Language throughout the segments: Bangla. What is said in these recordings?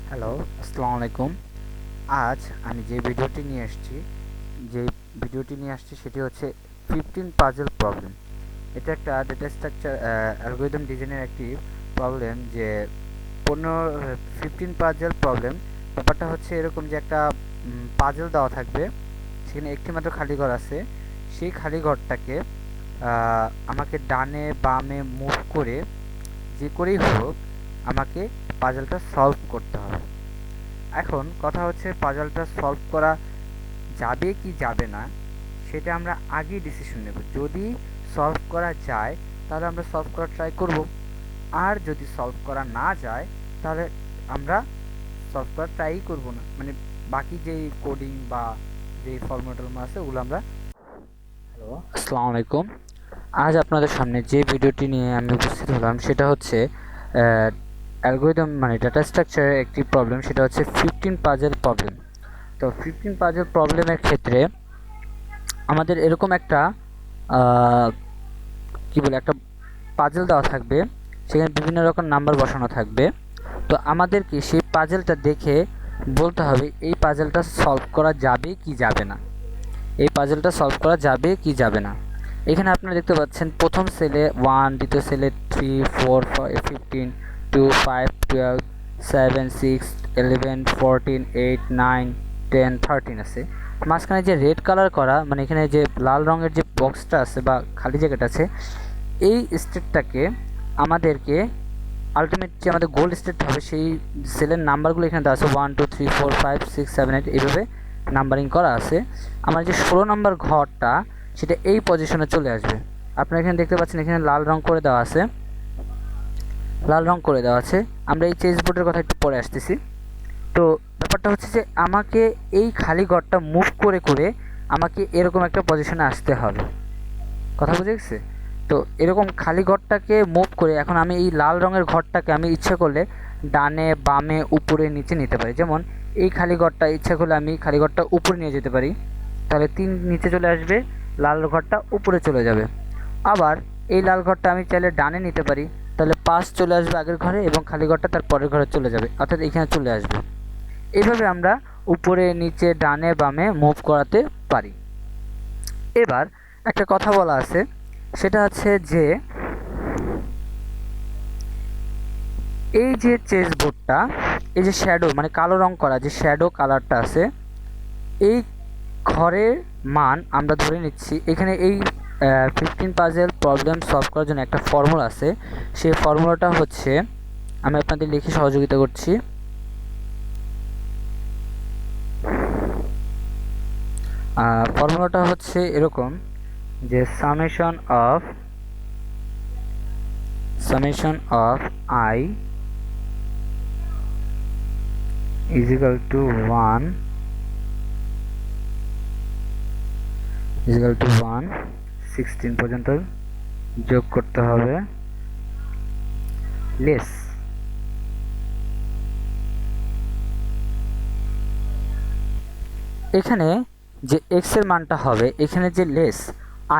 হ্যালো, আসসালামু আলাইকুম। আজ আমি যে ভিডিওটি নিয়ে আসছি সেটি হচ্ছে 15 পাজল প্রবলেম। এটা একটা ডেটা স্ট্রাকচার অ্যালগরিদম ডিজাইনের একটি প্রবলেম যে 15 পাজল প্রবলেম। ব্যাপারটা হচ্ছে এরকম যে একটা পাজল দেওয়া থাকবে, সেখানে একটি মাত্র খালি ঘর আছে। সেই খালি ঘরটাকে আমাকে ডানে বামে মুভ করে যে করেই হোক আমাকে পাজলটা সলভ করতে হবে। এখন কথা হচ্ছে পাজলটা সলভ করা যাবে কি যাবে না সেটা আমরা আগেই ডিসিশন নেব। যদি সলভ করা যায় তাহলে আমরা সলভ করার ট্রাই করব, আর যদি সলভ করা না যায় তাহলে আমরা সলভ করার ট্রাই করব না, মানে বাকি যেই কোডিং বা যেই ফর্মুলা টর্মুলা আছে ওগুলো আমরা। হ্যালো, আসসালামু আলাইকুম। আজ আপনাদের সামনে যে ভিডিওটি নিয়ে আমি উপস্থিত হলাম সেটা হচ্ছে অ্যালগরিদম মানে ডাটা স্ট্রাকচারের একটি প্রবলেম, সেটা হচ্ছে 15 পাজল প্রবলেম। তো 15 পাজল প্রবলেমের ক্ষেত্রে আমাদের এরকম একটা কি বলে একটা পাজল দেওয়া থাকবে, সেখানে বিভিন্ন রকম নাম্বার বসানো থাকবে। তো আমাদেরকে সেই পাজলটা দেখে বলতে হবে এই পাজলটা সলভ করা যাবে কি যাবে না, এই পাজলটা সলভ করা যাবে কি যাবে না। এখানে আপনারা দেখতে পাচ্ছেন প্রথম সেলে 1, দ্বিতীয় সেলে 3, 4, 15, 2, 5, 12, 7, 6, 11, 14, 8, 9, 10, 13 আছে। মাঝখানে যে রেড কালার করা, মানে এখানে যে লাল রঙের যে বক্সটা আছে বা খালি জায়গাটা আছে, এই স্টেটটাকে আমাদেরকে আলটিমেট যে আমাদের গোল স্টেট হবে সেই সেলের নাম্বারগুলো এখানে দেওয়া আছে 1, 2, 3, 4, 5, 6, 7, 8 এইভাবে নাম্বারিং করা আছে। আমার যে 16 নম্বর ঘরটা সেটা এই পজিশনে চলে আসবে। আপনারা এখানে দেখতে পাচ্ছেন এখানে লাল রং করে দেওয়া আছে, আমরা এই চেস বোর্ডের কথা একটু পরে আসতেছি। তো ব্যাপারটা হচ্ছে যে আমাকে এই খালি ঘরটা মুভ করে করে আমাকে এরকম একটা পজিশনে আসতে হবে। কথা বুঝে গেছে? তো এরকম খালি ঘরটাকে মুভ করে এখন আমি এই লাল রঙের ঘরটাকে আমি ইচ্ছা করলে ডানে বামে উপরে নিচে নিতে পারি। যেমন এই খালি ঘরটা ইচ্ছা করলে আমি খালি ঘরটা উপরে নিয়ে যেতে পারি, তাহলে 3 নিচে চলে আসবে, লাল ঘরটা উপরে চলে যাবে। আবার এই লাল ঘরটা আমি চাইলে ডানে নিতে পারি, তাহলে 5 চলে আসবে আগের ঘরে এবং খালি ঘরটা তার পরের ঘরে চলে যাবে, অর্থাৎ এখানে চলে আসবে। এইভাবে আমরা উপরে নিচে ডানে বামে মুভ করাতে পারি। এবার একটা কথা বলা আছে, সেটা হচ্ছে যে এই যে চেস বোর্ডটা, এই যে শ্যাডো মানে কালো রং করা যে শ্যাডো কালারটা আছে, এই ঘরের মান আমরা ধরে নিচ্ছি। এখানে এই 15 পাজল প্রবলেম সলভ করার জন্য একটা ফর্মুলা আছে, সেই ফর্মুলাটা হচ্ছে আমি আপনাদের লিখে সহযোগিতা করছি। ফর্মুলাটা হচ্ছে এরকম যে summation of I is equal to 1 16 পর্যন্ত যোগ করতে হবে লেস। এখানে যে x এর মানটা হবে, এখানে যে লেস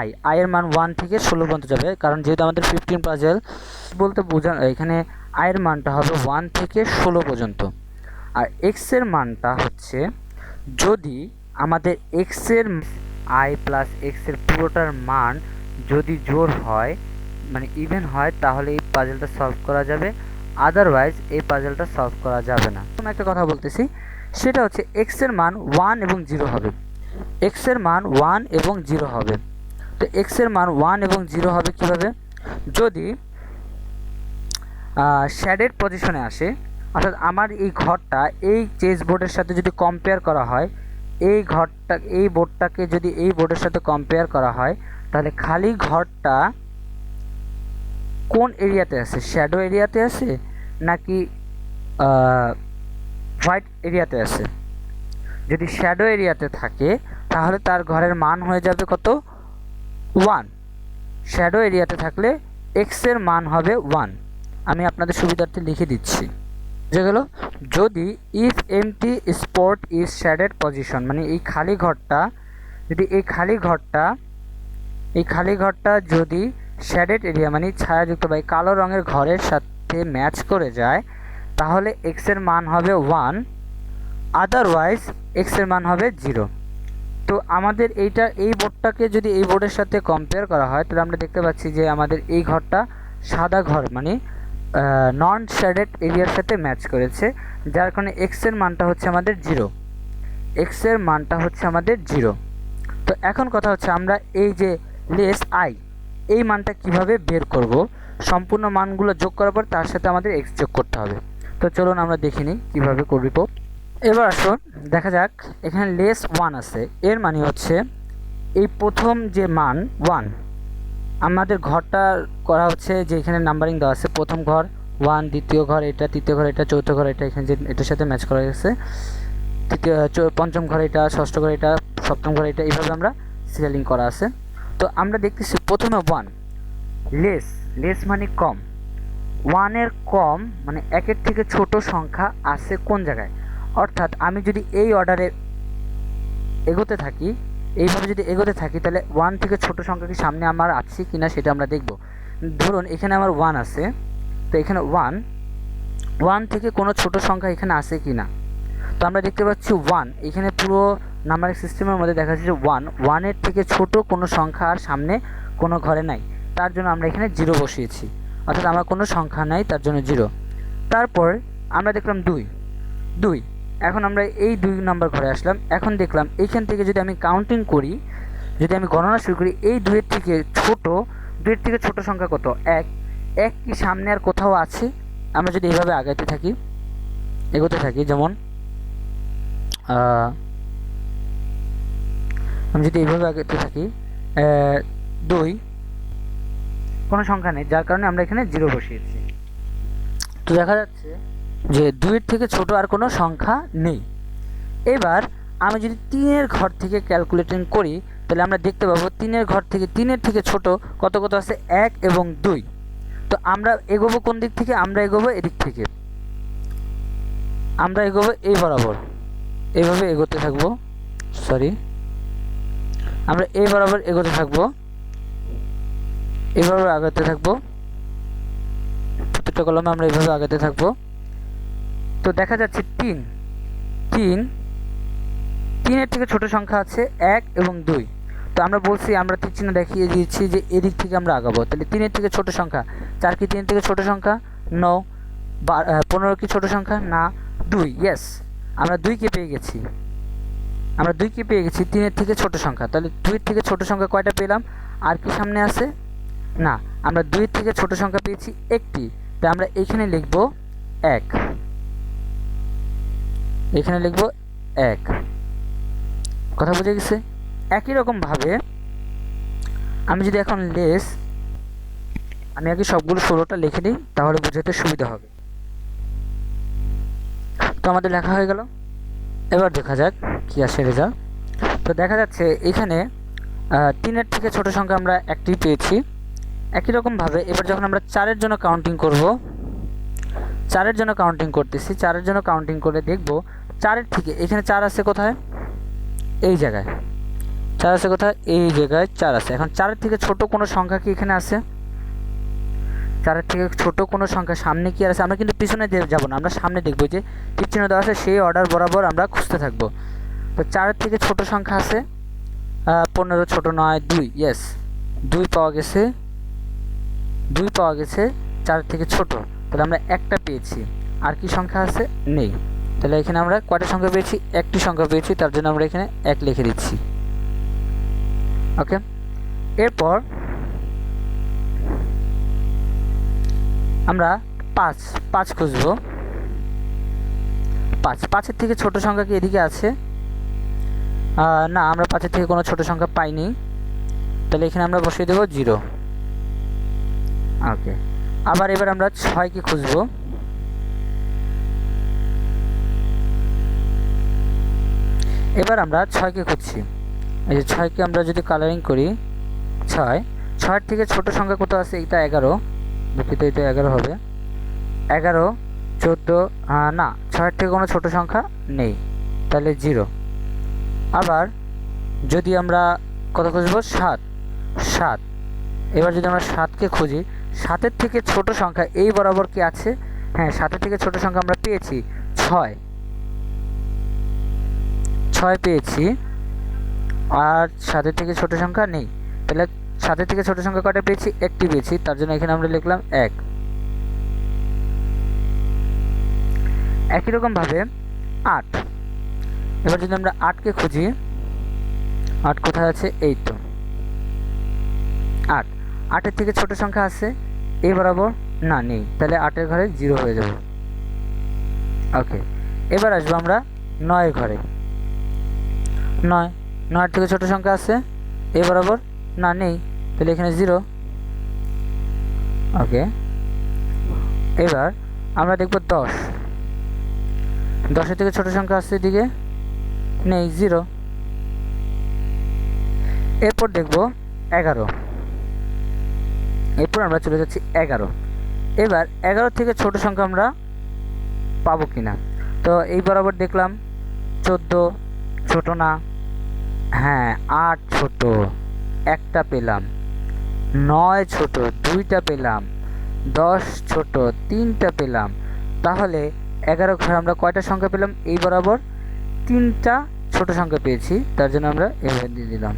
i এর মান 1 থেকে 16 পর্যন্ত যাবে, কারণ যেহেতু আমাদের 15 পাজল বলতে বোঝানো, এখানে i এর মানটা হবে 1 থেকে 16 পর্যন্ত। আর x এর মানটা হচ্ছে যদি আমাদের x এর i প্লাস x এর পুরোটার মান যদি জোড় হয় মানে ইভেন হয়, তাহলে এই পাজলটা সলভ করা যাবে, আদারওয়াইজ এই পাজলটা সলভ করা যাবে না। আমি একটা কথা বলতেছি, সেটা হচ্ছে x এর মান 1 এবং 0 হবে, x এর মান 1 এবং 0 হবে। তো x এর মান 1 এবং 0 হবে কিভাবে? যদি শ্যাডেড পজিশনে আসে, অর্থাৎ আমার এই ঘরটা এই চেস বোর্ডের সাথে যদি কম্পেয়ার করা হয়, এই বোর্ডটাকে যদি এই বোর্ডের সাথে কম্পেয়ার করা হয়, তাহলে খালি ঘরটা কোন এরিয়াতে আছে, শ্যাডো এরিয়াতে আছে নাকি হোয়াইট এরিয়াতে আছে? যদি শ্যাডো এরিয়াতে থাকে তাহলে তার ঘরের মান হয়ে যাবে কত? 1। শ্যাডো এরিয়াতে থাকলে x এর মান হবে 1। আমি আপনাদের সুবিধার্থে লিখে দিচ্ছি, বুঝে গেল? যদি if empty spot is shaded position, মানে এই খালি ঘরটা যদি এই খালি ঘরটা যদি শ্যাডেড এরিয়া মানে ছায়াযুক্ত বা কালো রঙের ঘরের সাথে ম্যাচ করে যায়, তাহলে এক্স এর মান হবে 1, আদারওয়াইজ এক্স এর মান হবে 0। তো আমাদের এই বোর্ডটাকে যদি এই বোর্ডের সাথে কম্পেয়ার করা হয় তাহলে আমরা দেখতে পাচ্ছি যে আমাদের এই ঘরটা সাদা ঘর, মানে নন শেডেড এরিয়ার সাথে ম্যাচ করেছে, যার কারণে এক্স এর মানটা হচ্ছে আমাদের 0। এক্স এর মানটা হচ্ছে আমাদের 0। তো এখন কথা হচ্ছে আমরা এই যে লেস আই এই মানটা কিভাবে বের করব। সম্পূর্ণ মানগুলো যোগ করার পর তার সাথে আমাদের এক্স যোগ করতে হবে। তো চলুন আমরা দেখে নিই কীভাবে করব। এবার আসুন দেখা যাক, এখানে লেস 1 আছে, এর মানে হচ্ছে এই প্রথম যে মান 1, আমাদের ঘরটা করা হচ্ছে যে এখানে নাম্বারিং দেওয়া আছে, প্রথম ঘর 1, দ্বিতীয় ঘর এটা, তৃতীয় ঘর এটা, চতুর্থ ঘর এটা, এখানে যে এটার সাথে ম্যাচ করা গেছে, পঞ্চম ঘর এটা, ষষ্ঠ ঘর এটা, সপ্তম ঘর এটা, এইভাবে আমরা সিরিয়ালিং করা আছে। তো আমরা দেখতেছি প্রথমে 1, লেস মানে কম, 1 এর কম মানে 1 এর থেকে ছোট সংখ্যা আছে কোন জায়গায়। অর্থাৎ আমি যদি এই অর্ডারে এগোতে থাকি, এইভাবে যদি এগোতে থাকি, তাহলে 1 থেকে ছোট সংখ্যা কি সামনে আমার আছে কি না সেটা আমরা দেখব। ধরুন এখানে আমার 1 আছে, তো এখানে 1 থেকে কোনো ছোট সংখ্যা এখানে আছে কি না। তো আমরা দেখতে পাচ্ছি 1, এখানে পুরো নাম্বারিং সিস্টেমের মধ্যে দেখা যাচ্ছে যে 1 এর থেকে ছোট কোনো সংখ্যা আর সামনে কোনো ঘরে নাই, তার জন্য আমরা এখানে 0 বসিয়েছি, অর্থাৎ আমার কোনো সংখ্যা নাই, তার জন্য 0। তারপর আমরা দেখলাম 2, এখন আমরা এই 2 নম্বর ঘরে আসলাম। এখন দেখলাম এইখান থেকে যদি আমি কাউন্টিং করি, যদি আমি গণনা শুরু করি, এই 2 এর থেকে ছোট সংখ্যা কত, 1 কি সামনে আর কোথাও আছে। আমরা যদি এইভাবে এগোতে থাকি, যেমন আমি যদি এইভাবে এগোতে থাকি, 2 কোনো সংখ্যা নেই, যার কারণে আমরা এখানে 0 বসিয়েছি। তো দেখা যাচ্ছে যে 2 এর থেকে ছোট আর কোনো সংখ্যা নেই। এবার আমি যদি 3 এর ঘর থেকে ক্যালকুলেটিং করি, তাহলে আমরা দেখতে পাবো 3 এর ঘর থেকে 3 এর থেকে ছোট কত আছে, 1 এবং 2। তো আমরা এগোবো কোন দিক থেকে, আমরা এগোবো এদিক থেকে, আমরা এগোবো এই বরাবর, এইভাবে এগোতে থাকবো, আমরা এই বরাবর এগোতে থাকবো, এইভাবে আগাতে থাকবো, প্রত্যেকটা কলমে আমরা এইভাবে আগাতে থাকবো। তো দেখা যাচ্ছে 3 এর থেকে ছোট সংখ্যা আছে 1 এবং 2। তো আমরা বলছি, আমরা তীর চিহ্ন দেখিয়ে দিয়েছি যে এদিক থেকে আমরা আগাবো। তাহলে 3 এর থেকে ছোট সংখ্যা 4 কি 3 এর থেকে ছোট সংখ্যা, নো। 15 কি ছোট সংখ্যা, না। 2, ইয়েস, আমরা 2 কে পেয়ে গেছি, 3 এর থেকে ছোট সংখ্যা। তাহলে 2 এর থেকে ছোট সংখ্যা কয়টা পেলাম, আর কি সামনে আছে, না, আমরা 2 এর থেকে ছোট সংখ্যা পেয়েছি একটি। তাই আমরা এখানে লিখব 1, এখানে লিখব 1। কথা বুঝে গেছে। একই রকমভাবে আমি যদি এখন আমি আগে সবগুলো 16টা লিখে নিই, তাহলে বোঝাতে সুবিধা হবে। তো আমাদের লেখা হয়ে গেল। এবার দেখা যাক কি আসে রেজাল্ট। তো দেখা যাচ্ছে এখানে 3 এর থেকে ছোট সংখ্যা আমরা একটি পেয়েছি। একই রকমভাবে এবার যখন আমরা 4 এর জন্য কাউন্টিং করব, 4 এর জন্য কাউন্টিং করতেছি, 4 এর জন্য কাউন্টিং করে দেখব 4 এর থেকে এখানে 4 আছে কোথায়, এই জায়গায় 4 আছে কোথায়, এই জায়গায় 4 আছে। এখন 4 এর থেকে ছোট কোনো সংখ্যা কি এখানে আছে, 4 এর থেকে ছোট কোনো সংখ্যা সামনে কি আছে। আমরা কিন্তু পিছনে যাব না, আমরা সামনে দেখব, যে তীর চিহ্ন দেওয়া আছে সেই অর্ডার বরাবর আমরা খুঁজতে থাকব। তো 4 এর থেকে ছোট সংখ্যা আছে 15, ছোট নয় 2, ইয়েস 2 পাওয়া গেছে, 4 এর থেকে ছোট। তাহলে আমরা একটা পেয়েছি, আর কি সংখ্যা আছে, নেই। তাহলে এখানে আমরা কয়টা সংখ্যা পেয়েছি, একটি সংখ্যা পেয়েছি, তার জন্য আমরা এখানে 1 লিখে দিচ্ছি। ওকে, এরপর আমরা 5 খুঁজবো। 5 এর থেকে ছোট সংখ্যা কি এদিকে আছে, না, আমরা 5 এর থেকে কোনো ছোট সংখ্যা পাইনি, তাহলে এখানে আমরা বসিয়ে দেবো 0। ওকে, আবার এবার আমরা 6 কে খুঁজবো। এবার আমরা 6 কে খুঁজছি। এই যে 6 কে আমরা যদি কালারিং করি, 6 এর থেকে ছোট সংখ্যা কত আছে, এটা 11, দুঃখিত, এটা 11 হবে, 11, 14, না, 6 এর থেকে কোনো ছোট সংখ্যা নেই, তাহলে 0। আবার যদি আমরা কত খুঁজবো, 7, এবার যদি আমরা 7 কে খুঁজি, 7 এর থেকে ছোট সংখ্যা এই বরাবর কি আছে, হ্যাঁ, 7 থেকে ছোট সংখ্যা আমরা পেয়েছি 6 6 পেয়েছি, আর 7 থেকে ছোট সংখ্যা নেই। তাহলে 7 থেকে ছোট সংখ্যা কয়টা পেয়েছি? একটি পেয়েছি, তার জন্য এখানে আমরা লিখলাম 1। একই রকমভাবে 8, এবার যদি আমরা 8কে খুঁজি, 8 কোথায় আছে? এই তো 8। 8-এর থেকে ছোট সংখ্যা আছে এই বরাবর? না, নেই। তাহলে 8-এর ঘরে 0 হয়ে যাবে। ওকে, এবার আসবো আমরা 9-এর ঘরে। 9-এর থেকে ছোট সংখ্যা আছে এই বরাবর? না, নেই। তাহলে এখানে 0। ওকে, এবার আমরা দেখব 10-এর থেকে ছোট সংখ্যা আছে এদিকে? নেই, 0। এরপর দেখব 11। এরপর আমরা চলে যাচ্ছি 11। এবার 11 থেকে ছোট সংখ্যা আমরা পাবো কিনা? তো এই বরাবর দেখলাম 14 ছোট না, হ্যাঁ 8 ছোট, একটা পেলাম। 9 ছোট, 2টা পেলাম। 10 ছোট, 3টা পেলাম। তাহলে 11 ঘরে আমরা কয়টা সংখ্যা পেলাম? এই বরাবর 3টা ছোট সংখ্যা পেয়েছি, তার জন্য আমরা এভাবে দিয়ে দিলাম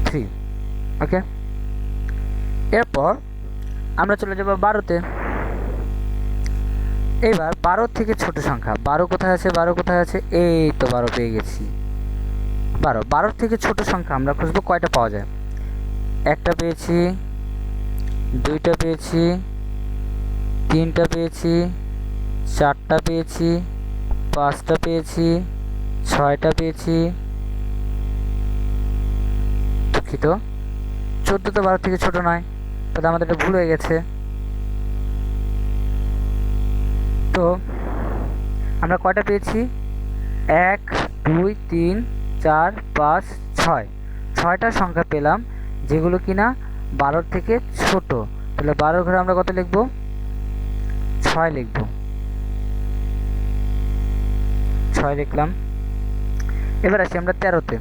3। ওকে, এরপর আমরা চলে যাব 12-তে। এবার 12 থেকে ছোট সংখ্যা, 12 কোথায় আছে? 12 কোথায় আছে? এই তো 12 পেয়ে গেছি। 12 থেকে ছোট সংখ্যা আমরা খুঁজবো, কয়টা পাওয়া যায়? একটা পেয়েছি, 2টা পেয়েছি, 3টা পেয়েছি, 4টা পেয়েছি, 5টা পেয়েছি, 6টা পেয়েছি, দুঃখিত 14 তো 12 থেকে ছোট নয়, তাহলে আমাদের এটা ভুল হয়ে গেছে। তো আমরা কয়টা পেয়েছি? 1 2 3 4 5 6, 6টা সংখ্যা পেলাম যেগুলো কিনা 12 থেকে ছোট। তাহলে 12 ঘরে আমরা কত লিখব? 6 লিখব। 6 লিখলাম। এবার আসি আমরা 13-তে।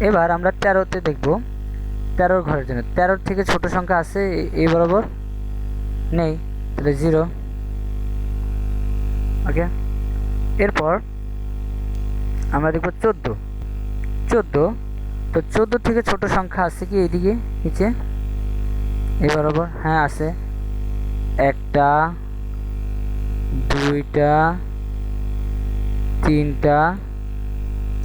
এবার আমরা 13-তে দেখব 13 ঘরের জন্য। 13 থেকে ছোট সংখ্যা আছে এই বরাবর? নেই, তাহলে 0। ওকে, এরপর আমরা দেখব 14। তো 14 থেকে ছোট সংখ্যা আছে কি এইদিকে নিচে এই বরাবর? হ্যাঁ আছে, একটা, 2টা, 3টা,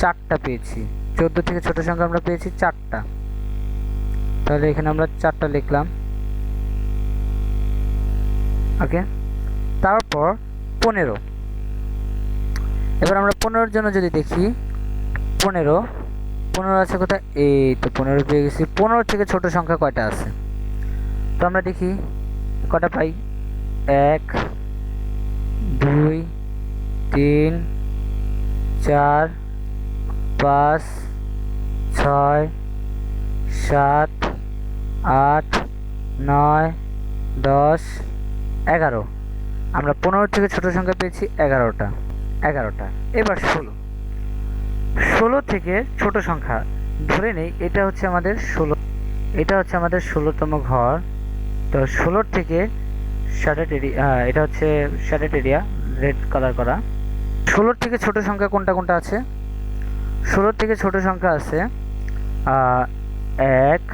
4টা পেয়েছি। 14 থেকে ছোট সংখ্যা আমরা পেয়েছি 4টা, তাহলে এখানে আমরা 4টা লিখলাম। ওকে, তারপর 15। এবার আমরা 15-এর জন্য যদি দেখি, 15 আছে কোথায়? এই তো 15 পেয়ে গেছি। 15 থেকে ছোট সংখ্যা কয়টা আছে? তো আমরা দেখি কয়টা পাই। 1 2 3 4 5 6 7 8 9 10 11। আমরা 15 থেকে ছোট সংখ্যা পেয়েছি 11টা। এবার 16 থেকে ছোট সংখ্যা ধরে নেই এটা হচ্ছে আমাদের 16, এটা হচ্ছে আমাদের 16তম ঘর। তো 16 থেকে শ্যাডেড এরিয়া, এটা হচ্ছে শ্যাডেড এরিয়া রেড কালার করা। 16 থেকে ছোট সংখ্যা কোনটা কোনটা আছে? 16 থেকে ছোট সংখ্যা আছে 1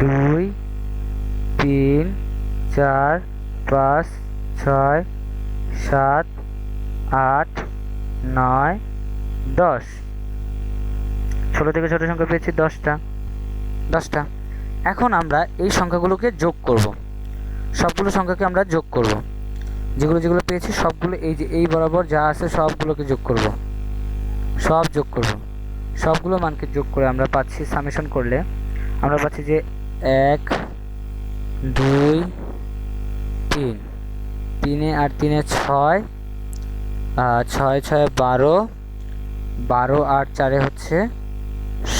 2 3 4 5 6 7 8 9 10। 16 থেকে ছোট সংখ্যা পেয়েছি 10টা। এখন আমরা এই সংখ্যাগুলোকে যোগ করব, সবগুলো সংখ্যাকে আমরা যোগ করব, যেগুলো পেয়েছি সবগুলো এই যে এই বরাবর যা আছে সবগুলোকে যোগ করব, সবগুলো মানকে যোগ করে আমরা পাচ্ছি, সামেশন করলে আমরা পাচ্ছি যে 1 2 3, 3 আর 3 6, 6 6 12, 12 আর 4 হচ্ছে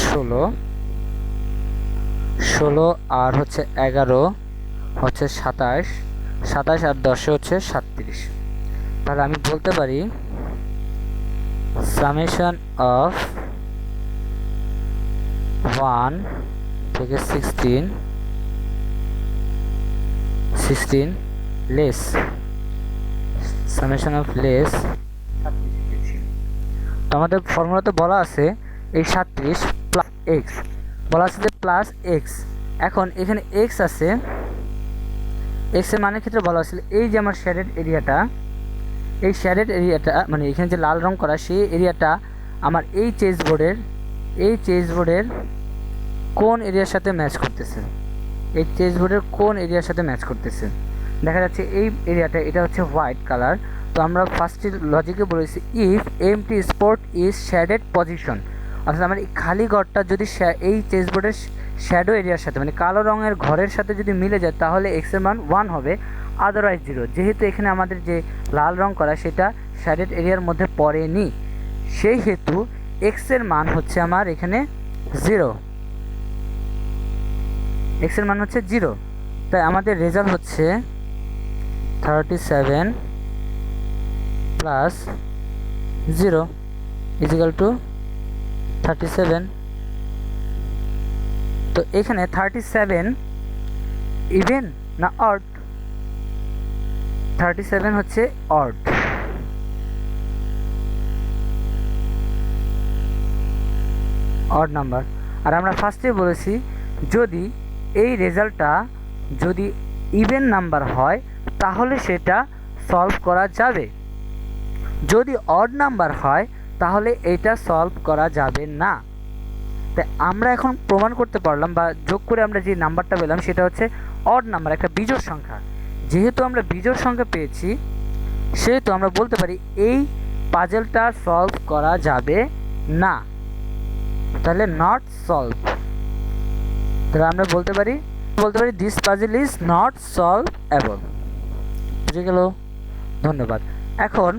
16, 16 আর হচ্ছে 11 হচ্ছে 27, 27 আর 10 হচ্ছে 37। তাহলে আমি বলতে পারি সামেশন অফ 1 থেকে 16 লেস সামেশন অফ লেস 37 পেয়েছি। তো আমাদের ফর্মুলাতে বলা আছে এই 37 প্লাস এক্স, বলা আছে যে প্লাস এক্স। এখন এখানে এক্স আছে, এক্স এর মানের ক্ষেত্রে বলা হয়েছিল এই যে আমার শেডেড এরিয়াটা, এই শেডেড এরিয়াটা মানে এখানে যে লাল রং করা সেই এরিয়াটা আমার এই চেসবোর্ডের কোন এরিয়ার সাথে ম্যাচ করতেছে, এই চেসবোর্ডের কোন এরিয়ার সাথে ম্যাচ করতেছে। দেখা যাচ্ছে এই এরিয়াটা এটা হচ্ছে হোয়াইট কালার। তো আমরা ফার্স্টে লজিকে বলেছি if empty spot is shaded position, অর্থাৎ আমার এই খালি ঘরটা যদি এই চেসবোর্ডের শ্যাডো এরিয়ার সাথে মানে কালো রঙের ঘরের সাথে যদি মিলে যায় তাহলে এক্স এর মান 1 হবে, আদারওয়াইজ 0। যেহেতু এখানে আমাদের যে লাল রং করা সেটা শ্যাডেড এরিয়ার মধ্যে পড়েনি, সেই হেতু এক্স এর মান হচ্ছে আমার এখানে 0, এক্স এর মান হচ্ছে 0। তাই আমাদের রেজাল্ট হচ্ছে 37 প্লাস 0 ইজিক্যাল টু 37। তো এখানে 37 ইভেন না অড? 37 হচ্ছে অড। Odd number. আর আমরা ফার্স্টে বলেছি যদি এই রেজাল্টটা যদি ইভেন নাম্বার হয় তাহলে সেটা সলভ করা যাবে, যদি অড নাম্বার হয় তাহলে এটা সলভ করা যাবে না। তাই আমরা এখন প্রমাণ করতে পারলাম বা যোগ করে আমরা যে নাম্বারটা পেলাম সেটা হচ্ছে অড নাম্বার, একটা বিজোড় সংখ্যা। যেহেতু আমরা বিজোড় সংখ্যা পেয়েছি সেহেতু আমরা বলতে পারি এই পাজলটা সলভ করা যাবে না, তাহলে নট সলভ। তাহলে আমরা বলতে পারি this puzzle is not solvable. বুঝে গেল? ধন্যবাদ। এখন